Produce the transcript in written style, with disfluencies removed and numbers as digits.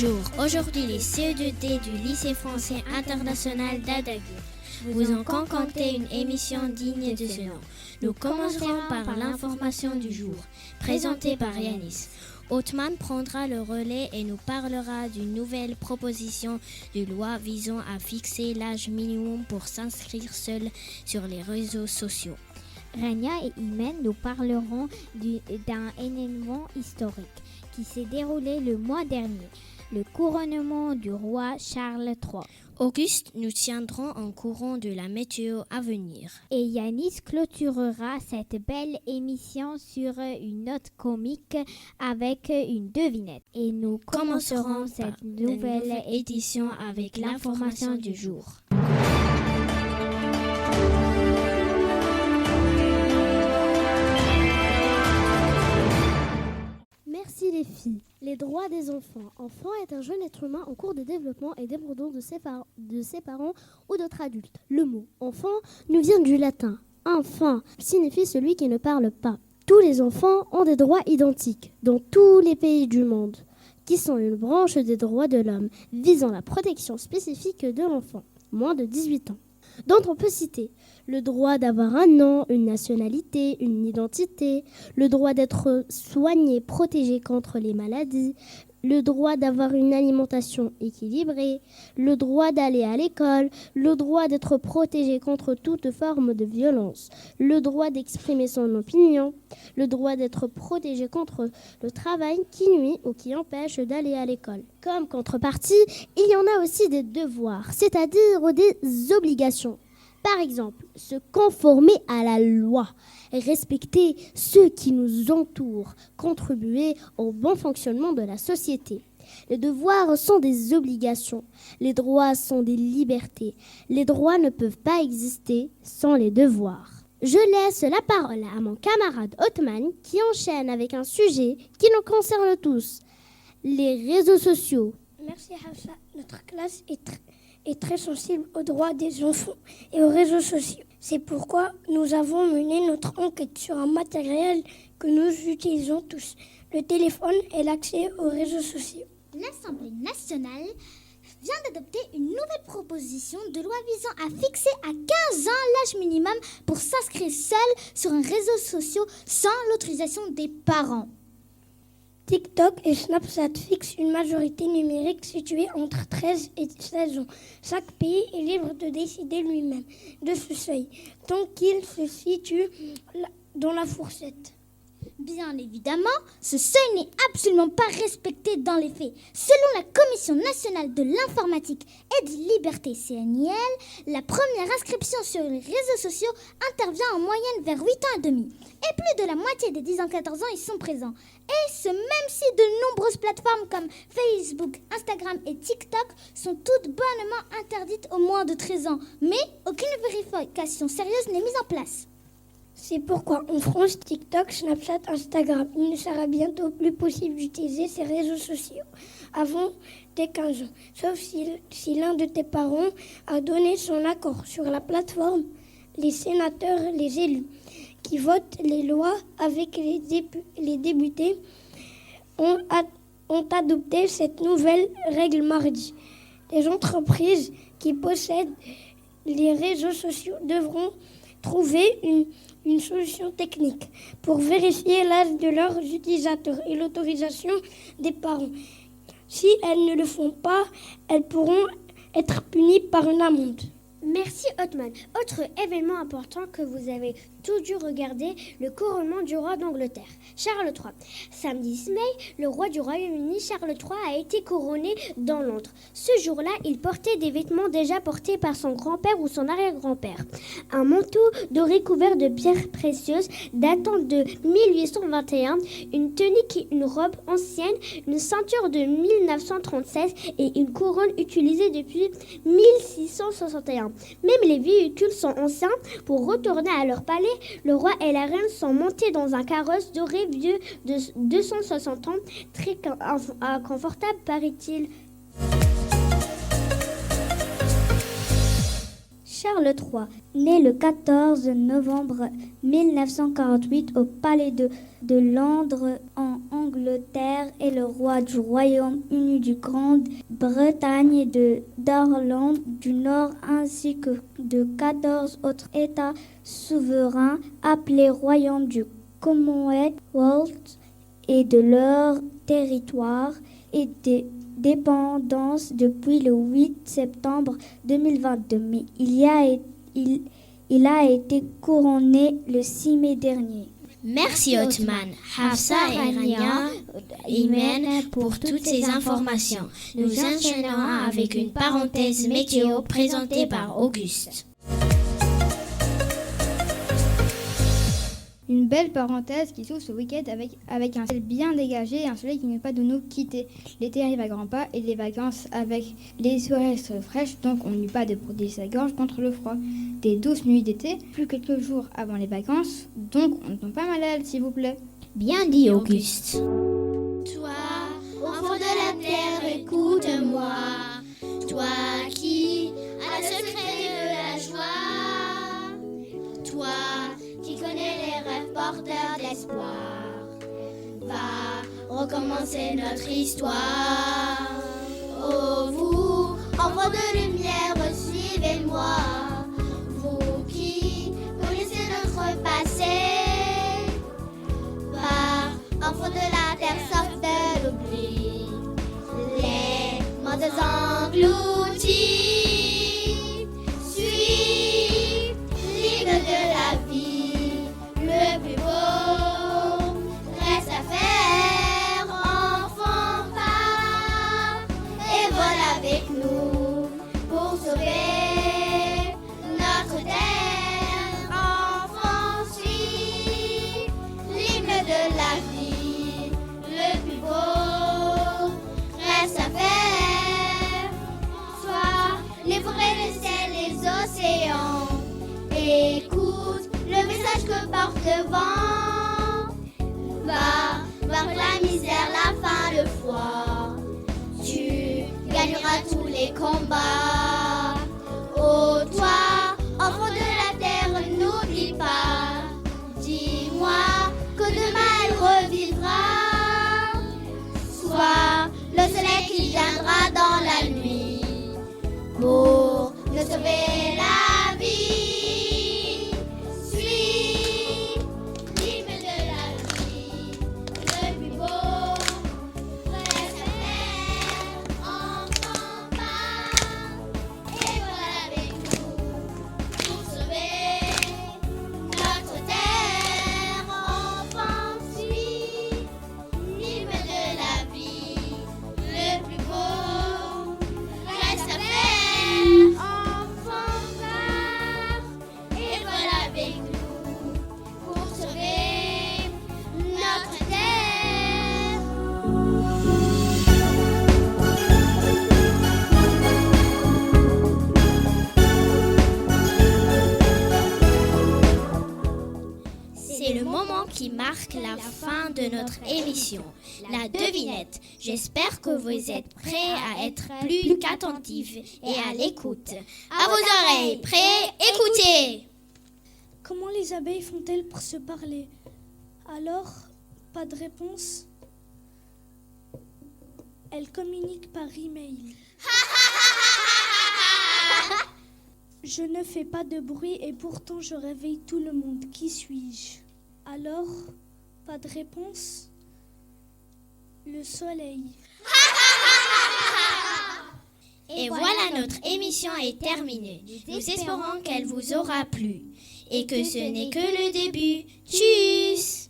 Bonjour, aujourd'hui les CE2D du lycée français international d'Adaguer vous ont concocté une émission digne de ce nom. Nous commencerons par l'information du jour, présentée par Yanis. Othman prendra le relais et nous parlera d'une nouvelle proposition de loi visant à fixer l'âge minimum pour s'inscrire seul sur les réseaux sociaux. Rania et Imen nous parleront d'un événement historique qui s'est déroulé le mois dernier, le couronnement du roi Charles III. Auguste nous tiendront en courant de la météo à venir. Et Yanis clôturera cette belle émission sur une note comique avec une devinette. Et nous commencerons cette nouvelle édition avec l'information du jour. Merci les filles. Les droits des enfants. Enfant est un jeune être humain en cours de développement et dépendant de ses parents ou d'autres adultes. Le mot enfant nous vient du latin. Enfant signifie celui qui ne parle pas. Tous les enfants ont des droits identiques dans tous les pays du monde, qui sont une branche des droits de l'homme visant la protection spécifique de l'enfant, moins de 18 ans. Dont on peut citer le droit d'avoir un nom, une nationalité, une identité, le droit d'être soigné, protégé contre les maladies, le droit d'avoir une alimentation équilibrée, le droit d'aller à l'école, le droit d'être protégé contre toute forme de violence, le droit d'exprimer son opinion, le droit d'être protégé contre le travail qui nuit ou qui empêche d'aller à l'école. Comme contrepartie, il y en a aussi des devoirs, c'est-à-dire des obligations. Par exemple, se conformer à la loi, respecter ceux qui nous entourent, contribuer au bon fonctionnement de la société. Les devoirs sont des obligations, les droits sont des libertés. Les droits ne peuvent pas exister sans les devoirs. Je laisse la parole à mon camarade Othman qui enchaîne avec un sujet qui nous concerne tous, les réseaux sociaux. Merci Hafsa, notre classe est très sensible aux droits des enfants et aux réseaux sociaux. C'est pourquoi nous avons mené notre enquête sur un matériel que nous utilisons tous, le téléphone et l'accès aux réseaux sociaux. L'Assemblée nationale vient d'adopter une nouvelle proposition de loi visant à fixer à 15 ans l'âge minimum pour s'inscrire seul sur un réseau social sans l'autorisation des parents. TikTok et Snapchat fixent une majorité numérique située entre 13 et 16 ans. Chaque pays est libre de décider lui-même de ce seuil, tant qu'il se situe dans la fourchette. Bien évidemment, ce seuil n'est absolument pas respecté dans les faits. Selon la Commission nationale de l'informatique et des libertés CNIL, la première inscription sur les réseaux sociaux intervient en moyenne vers 8 ans et demi. Et plus de la moitié des 10 ans 14 ans y sont présents. Et ce même si de nombreuses plateformes comme Facebook, Instagram et TikTok sont toutes bonnement interdites aux moins de 13 ans. Mais aucune vérification sérieuse n'est mise en place. C'est pourquoi en France, TikTok, Snapchat, Instagram, il ne sera bientôt plus possible d'utiliser ces réseaux sociaux avant tes 15 ans, sauf si l'un de tes parents a donné son accord sur la plateforme. Les sénateurs, les élus qui votent les lois avec les députés ont adopté cette nouvelle règle mardi. Les entreprises qui possèdent les réseaux sociaux devront trouver une solution technique pour vérifier l'âge de leurs utilisateurs et l'autorisation des parents. Si elles ne le font pas, elles pourront être punies par une amende. Merci Othman. Autre événement important que vous avez tous dû regarder, le couronnement du roi d'Angleterre, Charles III. Samedi 6 mai, le roi du Royaume-Uni, Charles III, a été couronné dans Londres. Ce jour-là, il portait des vêtements déjà portés par son grand-père ou son arrière-grand-père. Un manteau doré couvert de pierres précieuses datant de 1821, une tunique et une robe ancienne, une ceinture de 1936 et une couronne utilisée depuis 1661. Même les véhicules sont anciens. Pour retourner à leur palais, le roi et la reine sont montés dans un carrosse doré vieux de 260 ans, très confortable paraît-il. Charles III, né le 14 novembre 1948 au palais de Londres en Angleterre, est le roi du Royaume-Uni de Grande-Bretagne et d'Irlande du Nord ainsi que de 14 autres États souverains appelés Royaumes du Commonwealth et de leur territoire et des dépendances depuis le 8 septembre 2022. Mais il a été couronné le 6 mai dernier. Merci Othman, Hafsa et Rania, Imen pour toutes ces informations. Nous enchaînons avec une parenthèse météo présentée par Auguste. Une belle parenthèse qui s'ouvre ce week-end avec un ciel bien dégagé et un soleil qui ne veut pas de nous quitter. L'été arrive à grands pas et les vacances avec les soirées fraîches, donc on n'eut pas de protéger sa gorge contre le froid. Des douces nuits d'été, plus quelques jours avant les vacances, donc on ne tombe pas malade s'il vous plaît. Bien dit Auguste. Toi, enfant de la terre, écoute-moi. Toi qui as le secret de la joie. Toi qui connais les rêves porteurs d'espoir. Va recommencer notre histoire. Oh vous, enfants de lumière, suivez-moi. Vous qui connaissez notre passé. Par enfants de la terre, sortent de l'oubli. Les mondes engloutis. Suis libre de la vie. Le plus beau reste à faire, enfant part et vole avec nous pour sauver notre terre. Enfant, suis libre de la vie. Le plus beau reste à faire. Sois les forêts, les ciels, les océans. Écoute le message que porte le vent. Va vaincre la misère, la faim, le froid. Tu gagneras tous les combats. Oh toi, enfant de la terre, n'oublie pas. Dis-moi que demain elle revivra. Sois le soleil qui viendra dans la nuit pour nous sauver la vie. Qui marque la fin de notre émission, la devinette. J'espère que vous êtes prêts à être plus qu'attentifs et à l'écoute. À vos oreilles, prêts, écoutez. Comment les abeilles font-elles pour se parler? Alors, pas de réponse. Elles communiquent par email. Je ne fais pas de bruit et pourtant je réveille tout le monde. Qui suis-je? Alors, pas de réponse. Le soleil. Et voilà, notre émission est terminée. Nous espérons qu'elle vous aura plu et que ce n'est que le début. Tchuss!